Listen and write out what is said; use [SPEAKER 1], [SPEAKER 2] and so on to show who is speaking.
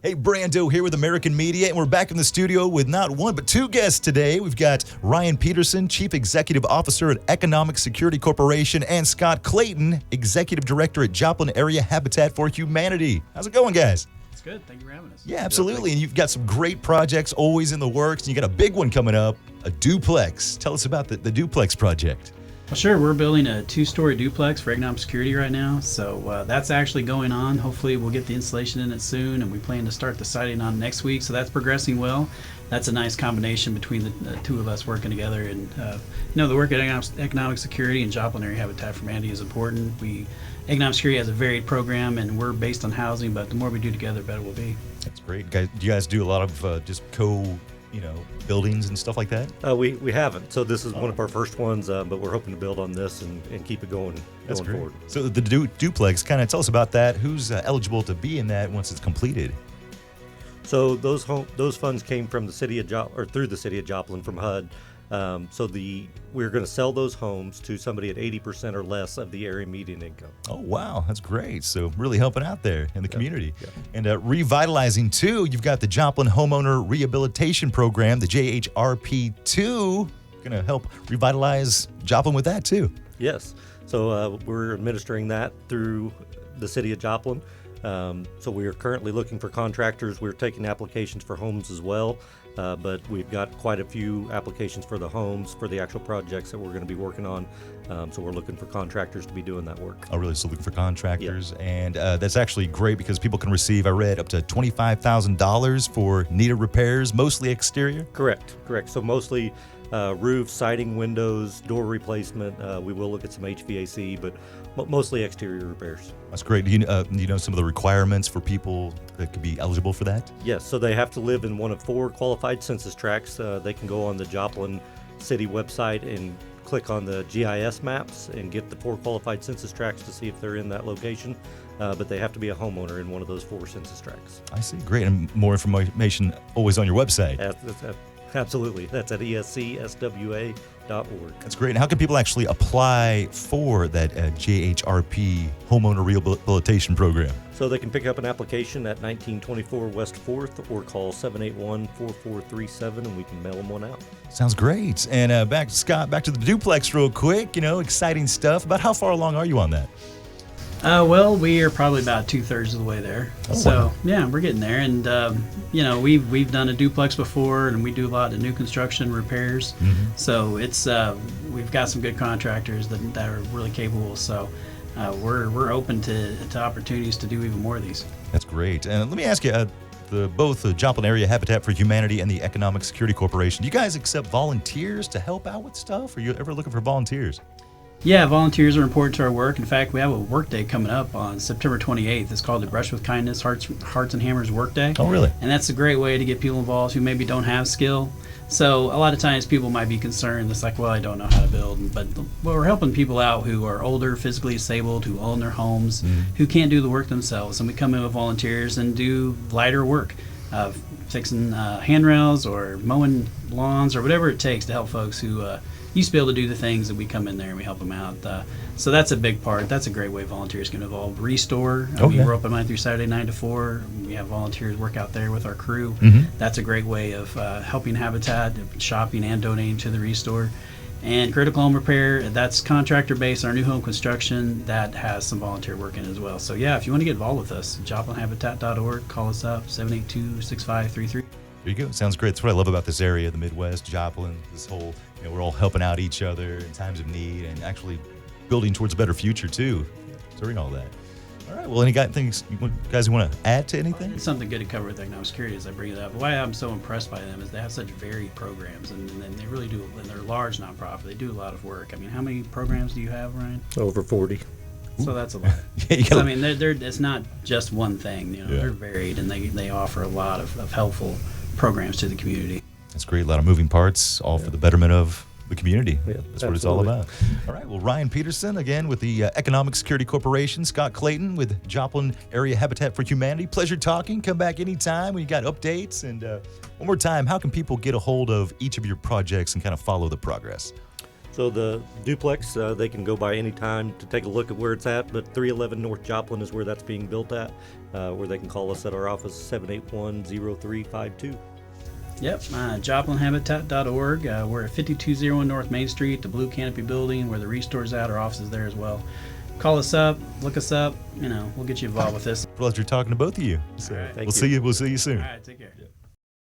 [SPEAKER 1] Hey, Brando here with American Media, and we're back in the studio with not one, but two guests today. We've got Ryan Peterson, Chief Executive Officer at Economic Security Corporation, and Scott Clayton, Executive Director at Joplin Area Habitat for Humanity. How's it going, guys?
[SPEAKER 2] It's good. Thank you for having us.
[SPEAKER 1] Yeah, absolutely. And you've got some great projects always in the works, and you got a big one coming up, a duplex. Tell us about the duplex project.
[SPEAKER 2] Well, sure. We're building a 2-story duplex for economic security right now. So that's actually going on. Hopefully we'll get the installation in it soon, and we plan to start the siding on next week. So that's progressing well. That's a nice combination between the two of us working together. And, the work at economic security and Joplin Area Habitat for Humanity is important. Economic security has a varied program, and we're based on housing, but the more we do together, the better we'll be.
[SPEAKER 1] That's great. Guys, do you guys do a lot of just buildings and stuff like that?
[SPEAKER 3] We haven't. So this is one of our first ones, but we're hoping to build on this and keep it going forward.
[SPEAKER 1] So the duplex, kind of tell us about that. Who's eligible to be in that once it's completed?
[SPEAKER 3] So those funds came from the city of through the city of Joplin from HUD. We're going to sell those homes to somebody at 80% or less of the area median income.
[SPEAKER 1] Oh, wow. That's great. So really helping out there in the community. Yeah. And revitalizing, too, you've got the Joplin Homeowner Rehabilitation Program, the JHRP2, going to help revitalize Joplin with that, too.
[SPEAKER 3] Yes. So we're administering that through the city of Joplin. So we are currently looking for contractors. We're taking applications for homes as well. But we've got quite a few applications for the homes, for the actual projects that we're going to be working on. So we're looking for contractors to be doing that work.
[SPEAKER 1] Oh, really? So looking for contractors. Yeah. And that's actually great because people can receive, I read, up to $25,000 for needed repairs, mostly exterior?
[SPEAKER 3] Correct. So mostly roof, siding, windows, door replacement. We will look at some HVAC, but mostly exterior repairs.
[SPEAKER 1] That's great. Do you know some of the requirements for people that could be eligible for that?
[SPEAKER 3] Yes. So they have to live in one of 4 qualified census tracts. They can go on the Joplin City website and click on the GIS maps and get the 4 qualified census tracts to see if they're in that location. But they have to be a homeowner in one of those 4 census tracts.
[SPEAKER 1] I see. Great. And more information always on your website.
[SPEAKER 3] Absolutely. That's at escswa.org.
[SPEAKER 1] That's great. And how can people actually apply for that JHRP Homeowner Rehabilitation Program?
[SPEAKER 3] So they can pick up an application at 1924 West 4th or call 781-4437 and we can mail them one out.
[SPEAKER 1] Sounds great. And back to the duplex real quick. Exciting stuff. About how far along are you on that?
[SPEAKER 2] Well, we are probably about 2/3 of the way there.
[SPEAKER 1] Oh,
[SPEAKER 2] so,
[SPEAKER 1] wow.
[SPEAKER 2] Yeah, we're getting there. And, we've done a duplex before, and we do a lot of new construction repairs. Mm-hmm. So we've got some good contractors that are really capable. So we're open to opportunities to do even more of these.
[SPEAKER 1] That's great. And let me ask you, both the Joplin Area Habitat for Humanity and the Economic Security Corporation, do you guys accept volunteers to help out with stuff? Are you ever looking for volunteers?
[SPEAKER 2] Yeah, volunteers are important to our work. In fact, we have a work day coming up on September 28th. It's called the Brush with Kindness Hearts and Hammers Work Day.
[SPEAKER 1] Oh, really?
[SPEAKER 2] And that's a great way to get people involved who maybe don't have skill. So a lot of times people might be concerned. It's like, well, I don't know how to build. But we're helping people out who are older, physically disabled, who own their homes, who can't do the work themselves. And we come in with volunteers and do lighter work, fixing handrails or mowing lawns or whatever it takes to help folks who used to be able to do the things that we come in there and we help them out. So that's a big part. That's a great way volunteers get involved. Restore. We're open Monday through Saturday, 9 to 4. We have volunteers work out there with our crew. Mm-hmm. That's a great way of helping Habitat, shopping and donating to the Restore. And critical home repair, that's contractor based. Our new home construction, that has some volunteer work in it as well. So yeah, if you want to get involved with us, joplinhabitat.org, call us up, 782-6533.
[SPEAKER 1] There you go. Sounds great. That's what I love about this area, the Midwest, Joplin, this whole, we're all helping out each other in times of need and actually building towards a better future, too. During all that. All right. Well, any things you guys want to add to anything?
[SPEAKER 2] Something good to cover with economic security as I bring it up. Why I'm so impressed by them is they have such varied programs, and they really do, and they're a large nonprofit. They do a lot of work. I mean, how many programs do you have, Ryan?
[SPEAKER 3] Over 40.
[SPEAKER 2] So that's a lot. It's not just one thing. They're varied, and they offer a lot of helpful programs to the community.
[SPEAKER 1] That's great. A lot of moving parts, all for the betterment of the community.
[SPEAKER 3] Yeah,
[SPEAKER 1] that's what it's all about. All right. Well, Ryan Peterson, again, with the Economic Security Corporation. Scott Clayton with Joplin Area Habitat for Humanity. Pleasure talking. Come back anytime when you got updates. And one more time, how can people get a hold of each of your projects and kind of follow the progress?
[SPEAKER 3] So the Duplex, they can go by any time to take a look at where it's at, but 311 North Joplin is where that's being built at, where they can call us at our office, 781-0352.
[SPEAKER 2] Yep, JoplinHabitat.org. We're at 5201 North Main Street, the Blue Canopy Building, where the Restore's at. Our office is there as well. Call us up, look us up. We'll get you involved with this.
[SPEAKER 1] Pleasure talking to both of you. So
[SPEAKER 2] All right.
[SPEAKER 1] we'll see you soon.
[SPEAKER 2] All right, take care.